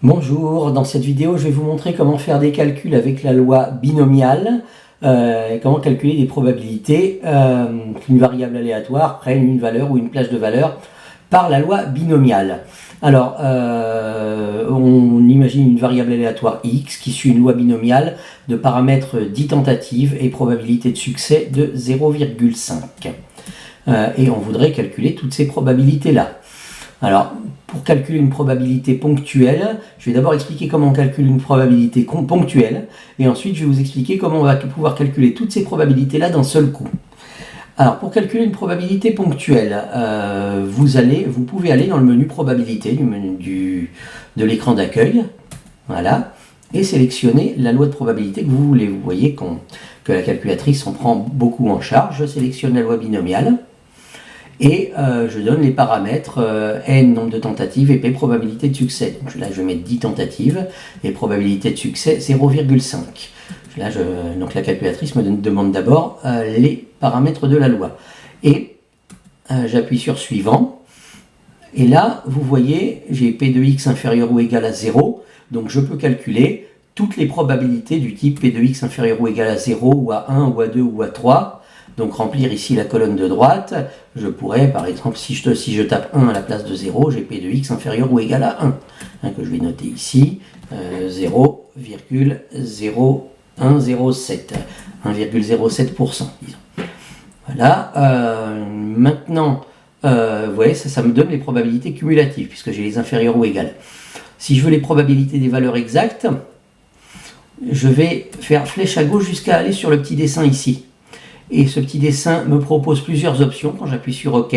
Bonjour, dans cette vidéo je vais vous montrer comment faire des calculs avec la loi binomiale, comment calculer des probabilités qu'une variable aléatoire prenne une valeur ou une plage de valeur par la loi binomiale. Alors, on imagine une variable aléatoire x qui suit une loi binomiale de paramètres 10 tentatives et probabilité de succès de 0,5. Et on voudrait calculer toutes ces probabilités-là. Alors, pour calculer une probabilité ponctuelle, je vais d'abord expliquer comment on calcule une probabilité ponctuelle, et ensuite je vais vous expliquer comment on va pouvoir calculer toutes ces probabilités-là d'un seul coup. Alors, pour calculer une probabilité ponctuelle, vous pouvez aller dans le menu probabilité de l'écran d'accueil, voilà, et sélectionner la loi de probabilité que vous voulez. Vous voyez que la calculatrice en prend beaucoup en charge. Je sélectionne la loi binomiale. Et je donne les paramètres n, nombre de tentatives, et p, probabilité de succès. Donc là, je vais mettre 10 tentatives, et probabilité de succès 0,5. Donc la calculatrice me demande d'abord les paramètres de la loi. Et j'appuie sur suivant. Et là, vous voyez, j'ai p de x inférieur ou égal à 0. Donc je peux calculer toutes les probabilités du type p de x inférieur ou égal à 0, ou à 1, ou à 2, ou à 3. Donc remplir ici la colonne de droite, je pourrais par exemple, si je tape 1 à la place de 0, j'ai p de x inférieur ou égal à 1, que je vais noter ici, 0,0107, 1,07%, disons. Voilà, maintenant, vous voyez, ça me donne les probabilités cumulatives, puisque j'ai les inférieures ou égales. Si je veux les probabilités des valeurs exactes, je vais faire flèche à gauche jusqu'à aller sur le petit dessin ici. Et ce petit dessin me propose plusieurs options. Quand j'appuie sur OK,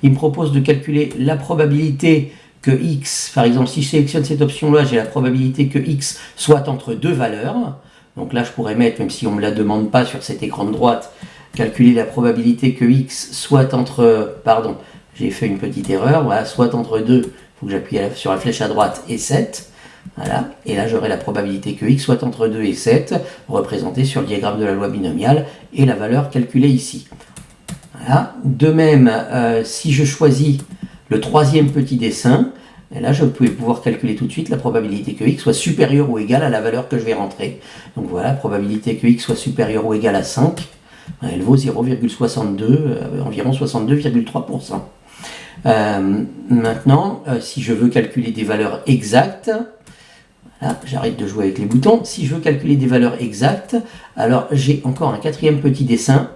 il me propose de calculer la probabilité que x, par exemple, si je sélectionne cette option-là, j'ai la probabilité que x soit entre deux valeurs. Donc là, je pourrais mettre, même si on ne me la demande pas sur cet écran de droite, calculer la probabilité que x soit entre, pardon, j'ai fait une petite erreur, voilà, soit entre 2, il faut que j'appuie sur la flèche à droite, et 7. Voilà, et là j'aurai la probabilité que x soit entre 2 et 7, représentée sur le diagramme de la loi binomiale, et la valeur calculée ici. Voilà. De même, si je choisis le troisième petit dessin, et là je vais pouvoir calculer tout de suite la probabilité que x soit supérieure ou égale à la valeur que je vais rentrer. Donc voilà, probabilité que x soit supérieure ou égale à 5, elle vaut 0,62, environ 62,3%. Maintenant, si je veux calculer des valeurs exactes, là, j'arrête de jouer avec les boutons. Si je veux calculer des valeurs exactes, alors j'ai encore un quatrième petit dessin,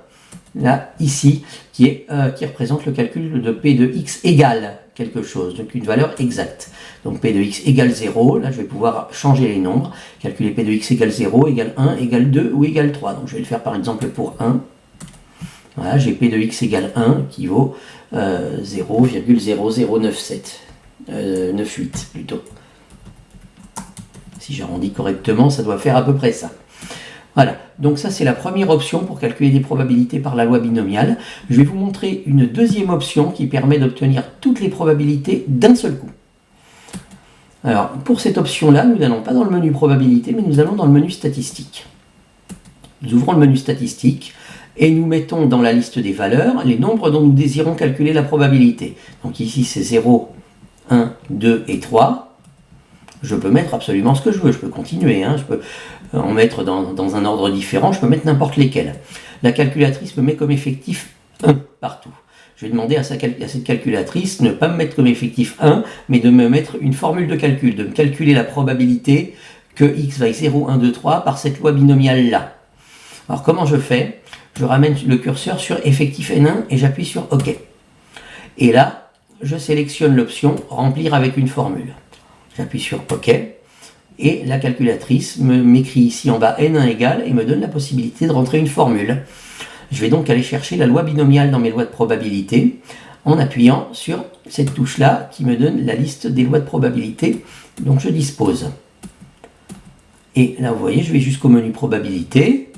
là, ici, qui représente le calcul de p de x égale quelque chose, donc une valeur exacte. Donc p de x égale 0, là je vais pouvoir changer les nombres, calculer p de x égale 0, égale 1, égale 2 ou égale 3. Donc je vais le faire par exemple pour 1. Voilà, j'ai p de x égale 1 qui vaut 0,0097, 98 plutôt. Si j'arrondis correctement, ça doit faire à peu près ça. Voilà, donc ça c'est la première option pour calculer des probabilités par la loi binomiale. Je vais vous montrer une deuxième option qui permet d'obtenir toutes les probabilités d'un seul coup. Alors, pour cette option-là, nous n'allons pas dans le menu probabilité, mais nous allons dans le menu statistique. Nous ouvrons le menu statistique et nous mettons dans la liste des valeurs les nombres dont nous désirons calculer la probabilité. Donc ici c'est 0, 1, 2 et 3. Je peux mettre absolument ce que je veux, je peux continuer, je peux en mettre dans un ordre différent, je peux mettre n'importe lesquels. La calculatrice me met comme effectif 1 partout. Je vais demander à cette calculatrice de ne pas me mettre comme effectif 1, mais de me mettre une formule de calcul, de me calculer la probabilité que x vaille 0, 1, 2, 3 par cette loi binomiale-là. Alors comment je fais? Je ramène le curseur sur effectif N1 et j'appuie sur OK. Et là, je sélectionne l'option remplir avec une formule. J'appuie sur OK et la calculatrice m'écrit ici en bas N1 égale et me donne la possibilité de rentrer une formule. Je vais donc aller chercher la loi binomiale dans mes lois de probabilité en appuyant sur cette touche-là qui me donne la liste des lois de probabilité dont je dispose. Et là, vous voyez, je vais jusqu'au menu probabilité.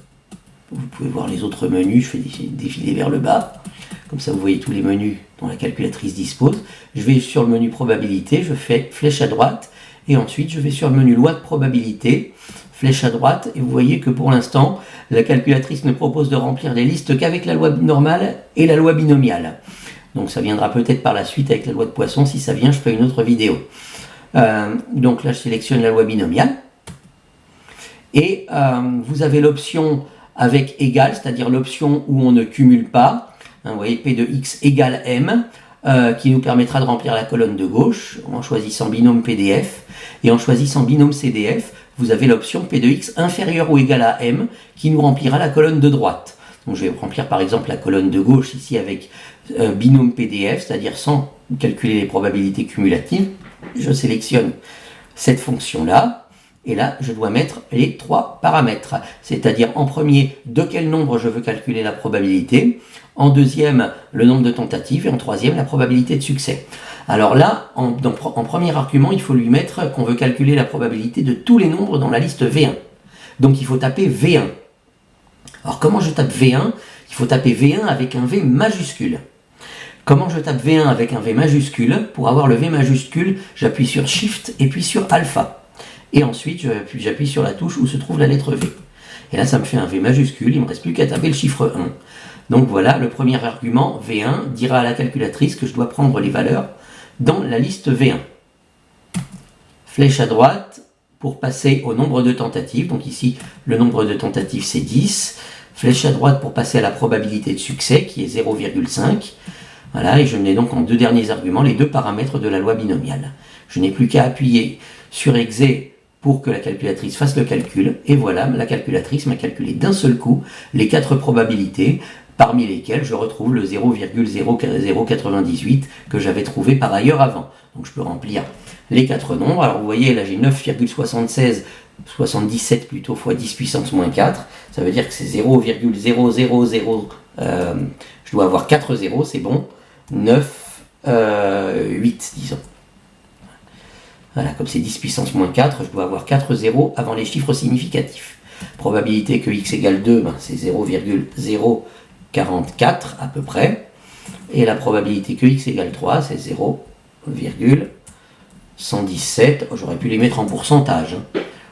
Vous pouvez voir les autres menus, je fais défiler vers le bas. Comme ça, vous voyez tous les menus dont la calculatrice dispose. Je vais sur le menu probabilité, je fais flèche à droite, et ensuite je vais sur le menu loi de probabilité, flèche à droite, et vous voyez que pour l'instant, la calculatrice ne propose de remplir les listes qu'avec la loi normale et la loi binomiale. Donc ça viendra peut-être par la suite avec la loi de Poisson, si ça vient, je ferai une autre vidéo. Donc là, je sélectionne la loi binomiale. Et vous avez l'option avec égal, c'est-à-dire l'option où on ne cumule pas. Vous voyez, P de x égale M, qui nous permettra de remplir la colonne de gauche en choisissant binôme PDF. Et en choisissant binôme CDF, vous avez l'option P de x inférieur ou égal à M, qui nous remplira la colonne de droite. Donc je vais remplir par exemple la colonne de gauche ici avec binôme PDF, c'est-à-dire sans calculer les probabilités cumulatives. Je sélectionne cette fonction-là. Et là, je dois mettre les trois paramètres, c'est-à-dire en premier, de quel nombre je veux calculer la probabilité, en deuxième, le nombre de tentatives, et en troisième, la probabilité de succès. Alors là, en premier argument, il faut lui mettre qu'on veut calculer la probabilité de tous les nombres dans la liste V1. Donc il faut taper V1. Alors comment je tape V1? Il faut taper V1 avec un V majuscule. Comment je tape V1 avec un V majuscule? Pour avoir le V majuscule, j'appuie sur Shift et puis sur Alpha. Et ensuite, j'appuie sur la touche où se trouve la lettre V. Et là, ça me fait un V majuscule, il ne me reste plus qu'à taper le chiffre 1. Donc voilà, le premier argument, V1, dira à la calculatrice que je dois prendre les valeurs dans la liste V1. Flèche à droite pour passer au nombre de tentatives. Donc ici, le nombre de tentatives, c'est 10. Flèche à droite pour passer à la probabilité de succès, qui est 0,5. Voilà, et je n'ai donc en deux derniers arguments les deux paramètres de la loi binomiale. Je n'ai plus qu'à appuyer sur Exe pour que la calculatrice fasse le calcul, et voilà, la calculatrice m'a calculé d'un seul coup les 4 probabilités, parmi lesquelles je retrouve le 0,0098 que j'avais trouvé par ailleurs avant. Donc je peux remplir les 4 nombres. Alors vous voyez, là j'ai 9,77 plutôt fois 10 puissance moins 4, ça veut dire que c'est 0,000, je dois avoir 4 zéros, c'est bon, 9, 8 disons. Voilà, comme c'est 10 puissance moins 4, je dois avoir 4 zéros avant les chiffres significatifs. Probabilité que x égale 2, c'est 0,044 à peu près. Et la probabilité que x égale 3, c'est 0,117. J'aurais pu les mettre en pourcentage.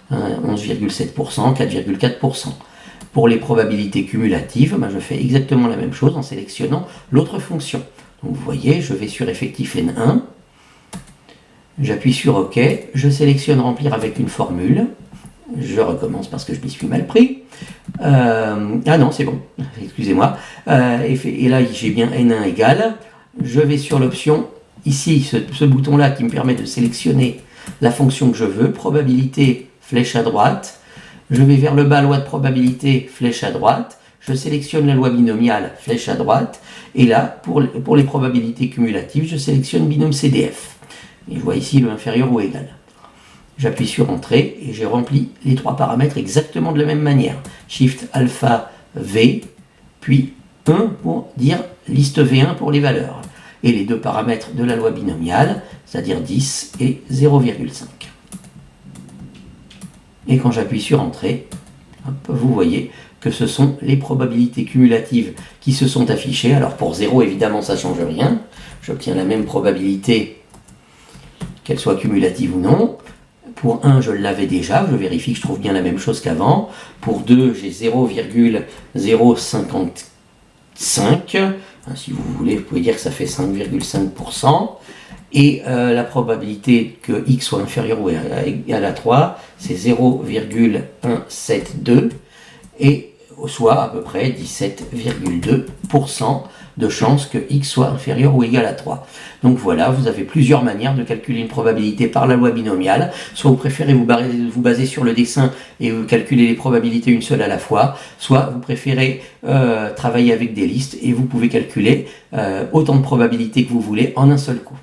11,7%, 4,4%. Pour les probabilités cumulatives, je fais exactement la même chose en sélectionnant l'autre fonction. Donc vous voyez, je vais sur effectif N1. J'appuie sur OK, je sélectionne remplir avec une formule, je recommence parce que je m'y suis mal pris, ah non c'est bon, excusez-moi, et là j'ai bien N1 égale, je vais sur l'option, ici ce bouton là qui me permet de sélectionner la fonction que je veux, probabilité, flèche à droite, je vais vers le bas, loi de probabilité, flèche à droite, je sélectionne la loi binomiale, flèche à droite, et là pour les probabilités cumulatives, je sélectionne binôme CDF. Et je vois ici le inférieur ou égal. J'appuie sur Entrée et j'ai rempli les 3 paramètres exactement de la même manière. Shift Alpha V, puis 1 pour dire liste V1 pour les valeurs. Et les 2 paramètres de la loi binomiale, c'est-à-dire 10 et 0,5. Et quand j'appuie sur Entrée, vous voyez que ce sont les probabilités cumulatives qui se sont affichées. Alors pour 0, évidemment, ça ne change rien. J'obtiens la même probabilité qu'elle soit cumulative ou non. Pour 1, je l'avais déjà, je vérifie que je trouve bien la même chose qu'avant. Pour 2, j'ai 0,055. Si vous voulez, vous pouvez dire que ça fait 5,5%. Et la probabilité que x soit inférieur ou égal à 3, c'est 0,172. Et soit à peu près 17,2% de chance que x soit inférieur ou égal à 3. Donc voilà, vous avez plusieurs manières de calculer une probabilité par la loi binomiale. Soit vous préférez vous baser sur le dessin et vous calculer les probabilités une seule à la fois, soit vous préférez travailler avec des listes et vous pouvez calculer autant de probabilités que vous voulez en un seul coup.